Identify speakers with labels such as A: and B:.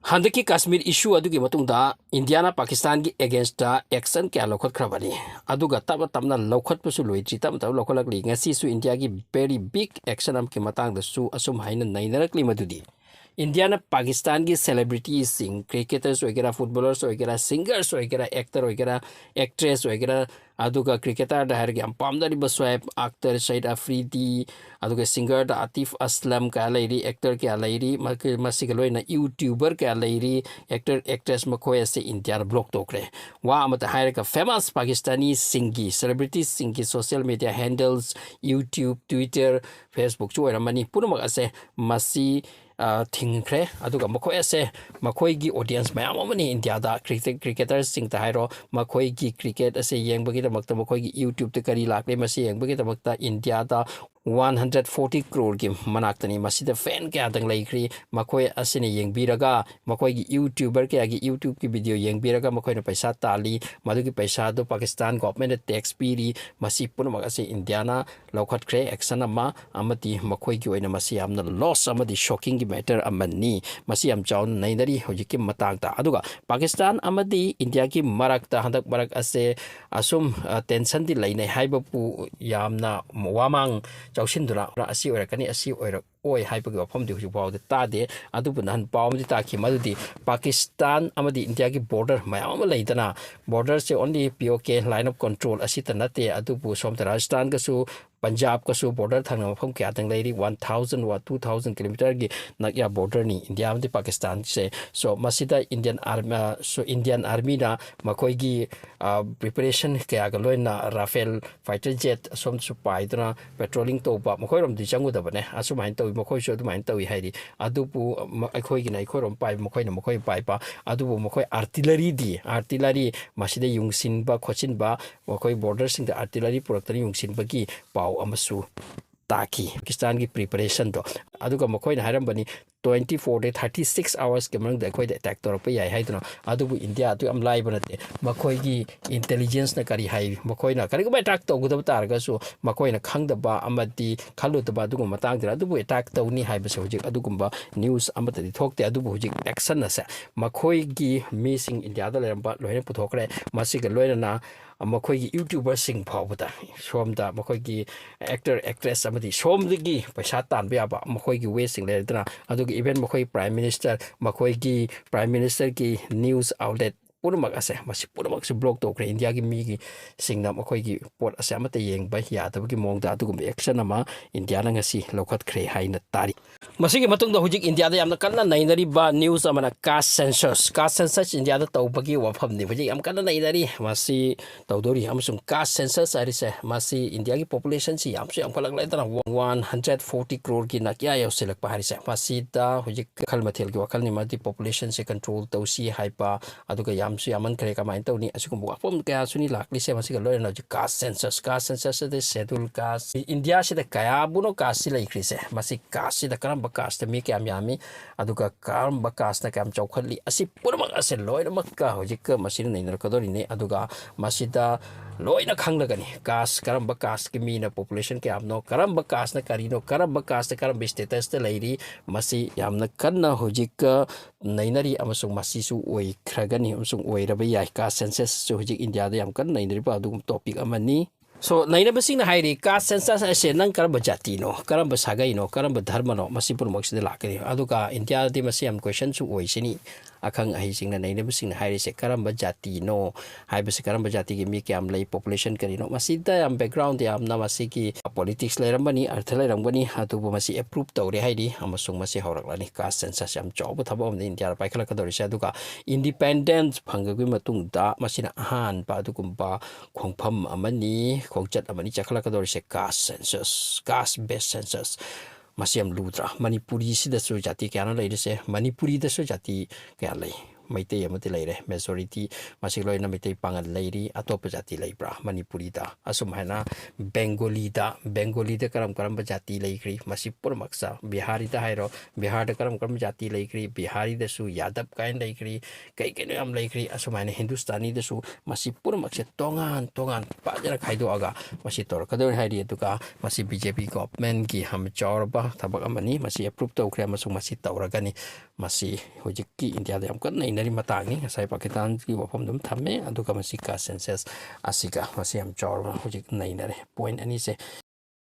A: Handaki Kashmir issue adugi matungda Indiana Pakistan gi against action kya lokhat khrabani aduga taba tamna lokhat pusu loitri tam tab lokhalakli ngasi su India gi very big action am ki matang da su asum haina nainarakli madudi Indiana Pakistan ki celebrities sing cricketers वगैरह footballers वगैरह singers वगैरह actor वगैरह actress वगैरह aduga cricketer da har gyam pamdari baswai actor Said Afridi aduga singer da Atif Aslam ka lairi actor ka lairi masigaloy na YouTuber ka lairi actor actress makoy ase India block tokre wa amata har ka famous Pakistani singi celebrities singi social media handles YouTube Twitter Facebook chu ramani purumak ase masi thingkre aduga makoy ase makoy gi audience mayam amani India da cricketers sing ta hairo makoy gi cricket ase yengbagi da makta makoy gi YouTube te kari lakle masi yengbagi da makta India da 140 crore ki manaktani masida fan kya dang laikri makoy asine yengbiraga makoy gi YouTuber kya gi YouTube ki video yengbiraga makoy na paisa tali madu ki paisa do Pakistan government tax piri masi pun magase Indiana lokhat kre action ama amati makoy gi oina masi amna loss amadi shocking ki matter amani masi am chaun nainari hojiki matang ta aduga Pakistan amadi India ki marak ta handak marak ase asum tension di lainai haiba pu yamna wamang chawsindura asi oirakani asi oirak oi haibagi wafam di huju baw de tade adubu nan baw di ta ki madudi Pakistan amadi India ki border mayam leidana border se only POK line of control asi tanate adubu som Rajasthan ka su Punjab ka su border thangna mafam kya tang leiri 1000 wa 2000 kilometer gi nakya border ni India amadi Pakistan se so masida Indian army na makoi gi preparation kaya ga loina Rafale fighter jet som su paidna patrolling to ba makoi rom di changu da bane asumain to makoi so dumain to hairi adubu akoi gi nai khorom pai makoi na makoi pai pa adubu makoi artillery masida yungsin ba khochin ba makoi border sing da artillery product yungsin ba gi pau amasu taki Pakistan ki preparation to aduga makoi na haram bani 24 to 36 hours ke mang da koi da attack tor pa yai haidno adubu India tu am live banate makoi gi intelligence na kari hai makoi na kari ba attack to gudab tar ga so makoi na khang da ba amati khalu da ba adugu matang da adubu attack to ni hai ba so hojik adugumba news amata di thokte adubu hojik action na sa makoi gi missing India da leramba loina puthokre masi ga loina na makhoi gi YouTuber sing phawda somda makhoi gi actor actress amadi somdagi paisa tan ba ba makhoi gi way sing ledna adugi even makhoi prime minister ki news outlet purumak ase masi purumak se blog to kre India gi mi gi singna makhoi gi pot ase amata yeng ba ya da gi mong da adugum action ama India na ngasi lokhat khre haina tari masi gi matung da hujik India da yamna kanna nainari ba news amana caste census India da tawbagi wafam ni hujik am kanna nainari masi tawdori amasung caste census arise masi India gi population si yam khalak lai da 140 crore ki nakya yaw selak pa harise masi da hujik khalmathel gi wakal ni madi population se control tawsi haipa aduga yam su yaman kare kamain tawni asikum wafam kaya suni lakli se masi ga loy na caste census de schedule caste India se da kaya buno caste lai krise masi caste da karam ba caste mi kya yami aduga karam ba caste na kam chawkhali asi purmak ase loy na makka hojik masi nei nar kadori ne aduga masi da loina khanglagani caste karamba caste ki mina population ke amno karamba caste na karino karamba caste karamba status te lairi masi yamna kanna hojik nainari amasung masi su oi khragani amasung oi rabai yai caste census su hojik India da yam kan nainari ba dugum topic amani so naina basing na hairi caste census ase nang karamba jati no karamba sagai no karamba dharma no masi purmak sida lakani aduga India di masi am question su oi sini akhang ahi singna naina basing na hairi se karamba jati no hai base karamba jati gi mi kyam lay population kari no masida am background ya am na masi ki politics lai rambani arth lai rambani atu bu masi approve tawre hairi amasung masi horak lani caste census am job thaba am India ra paikhala ka dori se aduga independence phangagi matung da masina han pa adukumba khongpham amani khongjat amani chakhala ka dori se caste census caste based census masiam ludra Manipuri si da su jati kya na lai se Manipuri da su jati kya lai Meitei ꯑꯃꯗꯤ ꯂꯩꯔꯦ majority ꯃꯁꯤ ꯂꯣꯏꯅ ꯃꯩꯇꯩ ꯄꯥꯡꯒꯜ ꯂꯩꯔꯤ ꯑꯇꯣꯞꯄ ꯖꯥꯇꯤ ꯂꯩꯕ꯭ꯔꯥ ꯃꯅꯤꯄꯨꯔꯤꯗ ꯑꯁꯨꯝꯍꯥꯏꯅ ꯕꯦꯡꯒꯣꯂꯤꯗ ꯀꯔꯝꯕ ꯖꯥꯇꯤ ꯂꯩꯈ꯭ꯔꯤ ꯃꯁꯤ ꯄꯨꯝꯅꯃꯛꯁꯦ ꯕꯤꯍꯥꯔꯤꯗ ꯍꯥꯏꯔꯣ ꯕꯤꯍꯥꯔꯗ ꯀꯔꯝꯕ ꯖꯥꯇꯤ ꯂꯩꯈ꯭ꯔꯤ ꯕꯤꯍꯥꯔꯤꯗꯁꯨ ꯌꯥꯗꯕ ꯀꯥꯏꯅ ꯂꯩꯈ꯭ꯔꯤ ꯀꯩꯅꯣ ꯌꯥꯝ ꯂꯩꯈ꯭ꯔꯤ ꯑꯁꯨꯃꯥꯏꯅ ꯍꯤꯟꯗꯨꯁꯇꯥꯅꯤꯗꯁꯨ ꯃꯁꯤ ꯄꯨꯝꯅꯃꯛꯁꯦ ꯇꯣꯉꯥꯟ ꯐꯖꯅ ꯈꯥꯏꯗꯣꯛꯑꯒ ꯃꯁꯤ ꯇꯧꯔꯛꯀꯗꯧꯔꯤ ꯍꯥꯏꯔꯤ ꯑꯗꯨꯒ ꯃꯁꯤ BJP ꯒꯣꯚꯔꯟꯃꯦꯟꯠꯒꯤ ꯌꯥꯝꯅ ꯆꯥꯎꯔꯕ ꯊꯕꯛ ꯑꯃꯅꯤ ꯃꯁꯤ ꯑꯦꯄ꯭ꯔꯨꯞ ꯇꯧꯈ꯭ꯔꯦ ꯑꯃꯁꯨꯡ ꯃꯁꯤ ꯇꯧꯔꯒꯅꯤ ꯃꯁꯤ ꯍꯧꯖꯤꯛꯀꯤ ꯏꯟꯗꯤꯌꯥꯗ ꯌꯥꯝ ꯀꯟꯅ ꯅꯩꯅꯔꯤ ꯃꯇꯥꯡꯅꯤ ꯉꯁꯥꯏ ꯄꯥꯀꯤꯁꯇꯥꯟꯒꯤ ꯋꯥꯐꯝꯗꯨ ꯑꯗꯨꯝ ꯊꯝꯃꯦ ꯑꯗꯨꯒ ꯃꯁꯤ ꯀꯥꯁ ꯁꯦꯟꯁꯁ ꯑꯁꯤꯒ ꯃꯁꯤ ꯌꯥꯝ ꯆꯥꯎꯔꯕ ꯍꯧꯖꯤꯛ ꯅꯩꯅꯔꯦ ꯄꯣꯏꯟꯠ ꯑꯅꯤꯁꯦ